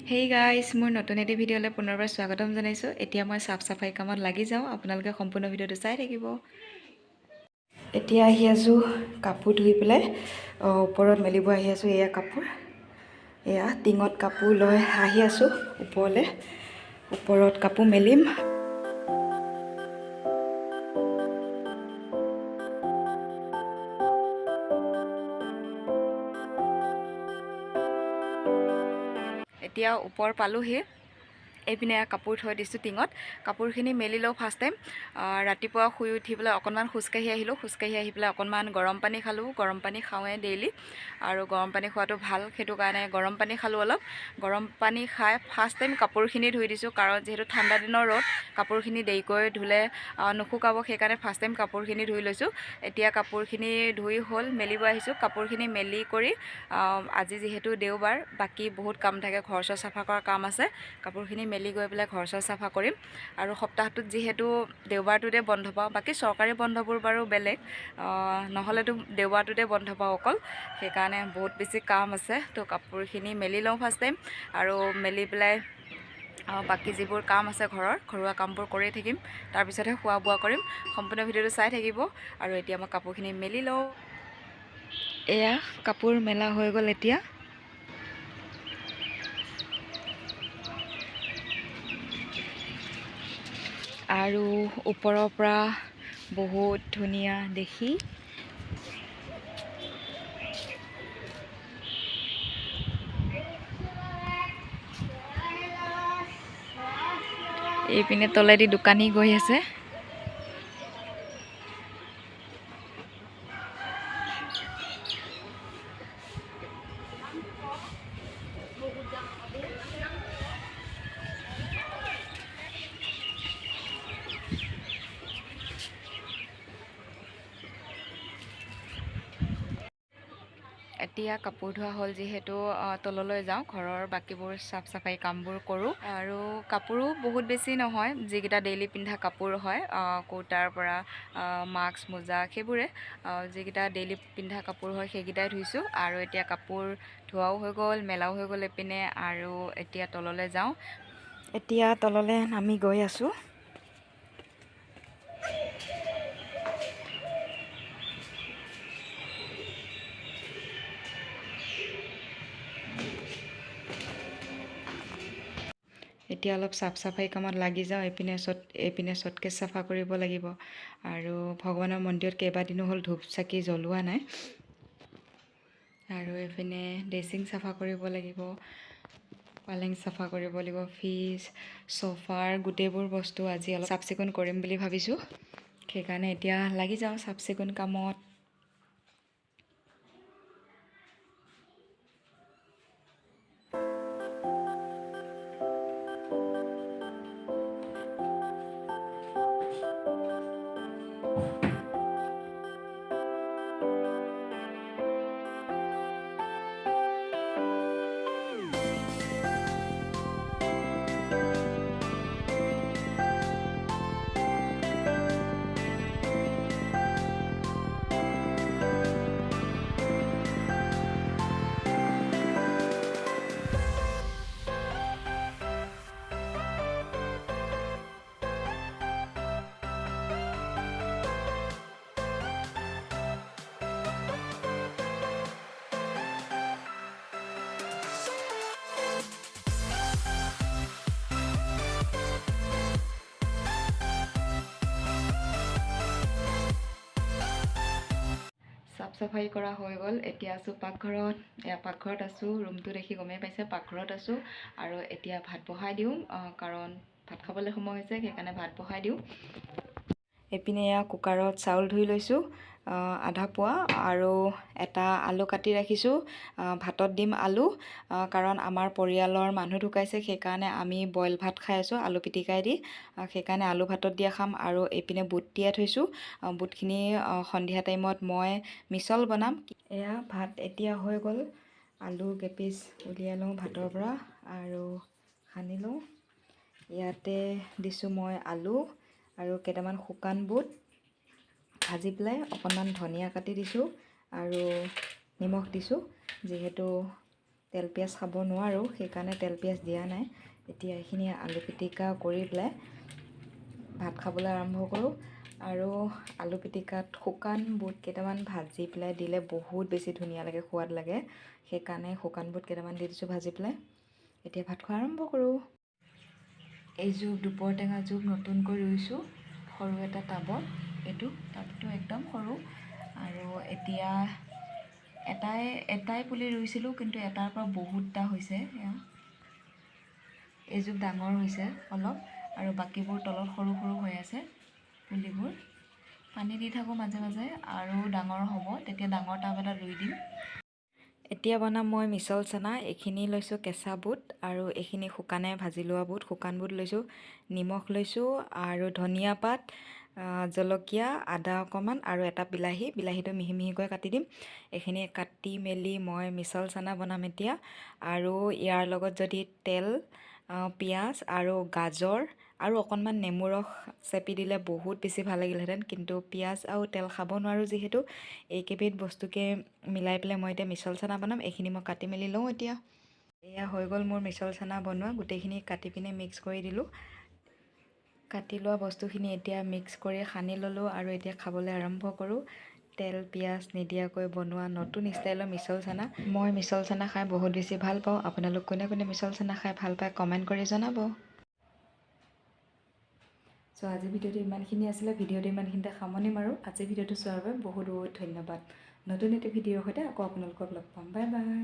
Hey guys, মোৰ নতুন এটি ভিডিঅ'লৈ পুনৰবাৰ স্বাগতম জনাইছোঁ। এতিয়া মই চাফ চাফাই কামত লাগি যাওঁ। আপোনালোকে সম্পূৰ্ণ ভিডিঅ'টো চাই থাকিব। এতিয়া আহি আছোঁ কাপোৰ ধুই পেলাই ওপৰত মেলিব আহি আছোঁ। এয়া কাপোৰ, এয়া টিঙত কাপোৰ লৈ আহি আছোঁ ওপৰলৈ। ওপৰত কাপোৰ মেলিম। এতিয়া ওপৰ পালোহি। এইপিনে কাপোৰ থৈ দিছোঁ টিঙত। কাপোৰখিনি মেলি লওঁ ফাৰ্ষ্ট টাইম। ৰাতিপুৱা শুই উঠি পেলাই অকণমান খোজকাঢ়ি আহিলোঁ। খোজকাঢ়ি আহি পেলাই অকণমান গৰম পানী খালোঁ। গৰম পানী খাওঁৱে ডেইলি, আৰু গৰম পানী খোৱাটো ভাল, সেইটো কাৰণে গৰম পানী খালোঁ অলপ। গৰম পানী খাই ফাৰ্ষ্ট টাইম কাপোৰখিনি ধুই দিছোঁ, কাৰণ যিহেতু ঠাণ্ডা দিনৰ ৰ'দ, কাপোৰখিনি দেৰিকৈ ধুলে নুশুকাব, সেইকাৰণে ফাৰ্ষ্ট টাইম কাপোৰখিনি ধুই লৈছোঁ। এতিয়া কাপোৰখিনি ধুই হ'ল, মেলিব আহিছোঁ। কাপোৰখিনি মেলি কৰি আজি যিহেতু দেওবাৰ, বাকী বহুত কাম থাকে, ঘৰ চৰ চাফা কৰাৰ কাম আছে। কাপোৰখিনি মেলি গৈ পেলাই ঘৰ চৰ চাফা কৰিম। আৰু সপ্তাহটোত যিহেতু দেওবাৰটোতে বন্ধ পাওঁ, বাকী চৰকাৰী বন্ধবোৰ বাৰু বেলেগ, নহ'লেতো দেওবাৰটোতে বন্ধ পাওঁ অকল, সেইকাৰণে বহুত বেছি কাম আছে। তো কাপোৰখিনি মেলি লওঁ ফাৰ্ষ্ট টাইম, আৰু মেলি পেলাই বাকী যিবোৰ কাম আছে ঘৰুৱা কামবোৰ কৰি থাকিম। তাৰপিছতহে খোৱা বোৱা কৰিম। সম্পূৰ্ণ ভিডিঅ'টো চাই থাকিব। আৰু এতিয়া মই কাপোৰখিনি মেলি লওঁ। এয়া কাপোৰ মেলা হৈ গ'ল। এতিয়া আৰু ওপৰৰ পৰা বহুত ধুনীয়া দেখি। এইপিনে তলেদি দোকানী গৈ আছে। এতিয়া কাপোৰ ধোৱা হ'ল যিহেতু তললৈ যাওঁ, ঘৰৰ বাকীবোৰ চাফ চাফাই কামবোৰ কৰোঁ। আৰু কাপোৰো বহুত বেছি নহয়, যিকেইটা ডেইলি পিন্ধা কাপোৰ হয়, কুৰ্তাৰ পৰা মাস্ক মোজা, সেইবোৰে যিকেইটা ডেইলি পিন্ধা কাপোৰ হয় সেইকেইটাই ধুইছোঁ। আৰু এতিয়া কাপোৰ ধোৱাও হৈ গ'ল, মেলাও হৈ গ'ল এইপিনে। আৰু এতিয়া তললৈ যাওঁ। এতিয়া তললৈ নামি গৈ আছোঁ। এতিয়া অলপ চাফ চাফাই কামত লাগি যাওঁ। এইপিনে চটকেছ চাফা কৰিব লাগিব। আৰু ভগৱানৰ মন্দিৰত কেইবাদিনো হ'ল ধূপ চাকি জ্বলোৱা নাই। আৰু এইপিনে ড্ৰেছিং চাফা কৰিব লাগিব, পালেং চাফা কৰিব লাগিব, ফ্ৰিজ, চোফাৰ গোটেইবোৰ বস্তু আজি অলপ চাফ চিকুণ কৰিম বুলি ভাবিছোঁ। সেইকাৰণে এতিয়া লাগি যাওঁ চাফ চিকুণ কামত। চাফ চাফাই কৰা হৈ গ'ল। এতিয়া আছোঁ পাকঘৰত। পাকঘৰত আছোঁ, ৰুমটো দেখি গমেই পাইছে পাকঘৰত আছোঁ। আৰু এতিয়া ভাত বহাই দিওঁ, কাৰণ ভাত খাবলৈ সময় হৈছে, সেইকাৰণে ভাত বহাই দিওঁ। এইপিনে এয়া কুকাৰত চাউল ধুই লৈছোঁ, আধা পোৱা, আৰু এটা আলু কাটি ৰাখিছোঁ। ভাতত দিম আলু, কাৰণ আমাৰ পৰিয়ালৰ মানুহ ঢুকাইছে, সেইকাৰণে আমি বইল ভাত খাই আছোঁ আলু পিটিকাই দি। সেইকাৰণে আলু ভাতত দিয়া খাম। আৰু এইপিনে বুট তিয়াই থৈছোঁ। বুটখিনি সন্ধিয়া টাইমত মই মিছল বনাম। এয়া ভাত এতিয়া হৈ গ'ল। আলু কেপিচ উলিয়াই লওঁ ভাতৰ পৰা আৰু সানি লওঁ। ইয়াতে দিছোঁ মই আলু আৰু কেইটামান শুকান বুট ভাজি পেলাই, অকণমান ধনিয়া কাটি দিছোঁ আৰু নিমখ দিছোঁ, যিহেতু তেল পিঁয়াজ খাব নোৱাৰোঁ, সেইকাৰণে তেল পিঁয়াজ দিয়া নাই। এতিয়া এইখিনি আলু পিটিকা কৰি পেলাই ভাত খাবলৈ আৰম্ভ কৰোঁ। আৰু আলু পিটিকাত শুকান বুট কেইটামান ভাজি পেলাই দিলে বহুত বেছি ধুনীয়া লাগে, সোৱাদ লাগে। সেইকাৰণে শুকান বুট কেইটামান দি দিছোঁ ভাজি পেলাই। এতিয়া ভাত খোৱা আৰম্ভ কৰোঁ। এই জোপ দুপৰ টেঙা জোপ নতুনকৈ ৰুইছোঁ সৰু এটা টাবত। এইটো টাবটো একদম সৰু, আৰু এতিয়া এটাই পুলি ৰুইছিলোঁ, কিন্তু এটাৰ পৰা বহুতটা হৈছে। এইজোপ ডাঙৰ হৈছে অলপ, আৰু বাকীবোৰ তলত সৰু সৰু হৈ আছে পুলিবোৰ। পানী দি থাকোঁ মাজে মাজে, আৰু ডাঙৰ হ'ব তেতিয়া ডাঙৰ টাব এটা ৰুই দিম। এতিয়া বনাম মই মিছল চানা। এইখিনি লৈছোঁ কেঁচা বুট, আৰু এইখিনি শুকানে ভাজি লোৱা বুট। শুকান বুট লৈছোঁ, নিমখ লৈছোঁ, আৰু ধনিয়া পাত, জলকীয়া, আদা অকণমান, আৰু এটা বিলাহীটো মিহি মিহিকৈ কাটি দিম। এইখিনি কাটি মেলি মই মিছল চানা বনাম এতিয়া। আৰু ইয়াৰ লগত যদি তেল, পিঁয়াজ আৰু গাজৰ আৰু অকণমান নেমু ৰস চেপি দিলে বহুত বেছি ভাল লাগিলহেঁতেন, কিন্তু পিঁয়াজ আৰু তেল খাব নোৱাৰোঁ যিহেতু। এইকেইবিধ বস্তুকে মিলাই পেলাই মই এতিয়া মিছল চানা বনাম। এইখিনি মই কাটি মেলি লওঁ এতিয়া। এয়া হৈ গ'ল মোৰ মিছল চানা বনোৱা। গোটেইখিনি কাটি পিনে মিক্স কৰি দিলোঁ। কাটি লোৱা বস্তুখিনি এতিয়া মিক্স কৰি সানি ল'লোঁ, আৰু এতিয়া খাবলৈ আৰম্ভ কৰোঁ। তেল পিঁয়াজ নিদিয়াকৈ বনোৱা নতুন ষ্টাইলৰ মিছল চানা। মই মিছল চানা খাই বহুত বেছি ভাল পাওঁ। আপোনালোক কোনে কোনে মিছল চানা খাই ভাল পায় কমেণ্ট কৰি জনাব। চ' আজিৰ ভিডিঅ'টো ইমানখিনি আছিলে। ভিডিঅ'টো ইমানখিনিতে সামৰণি মাৰোঁ। আজিৰ ভিডিঅ'টো চোৱাৰ বাবে বহুত বহুত ধন্যবাদ। নতুন এটা ভিডিঅ'ৰ সৈতে আকৌ আপোনালোকক লগ পাম। Bye bye.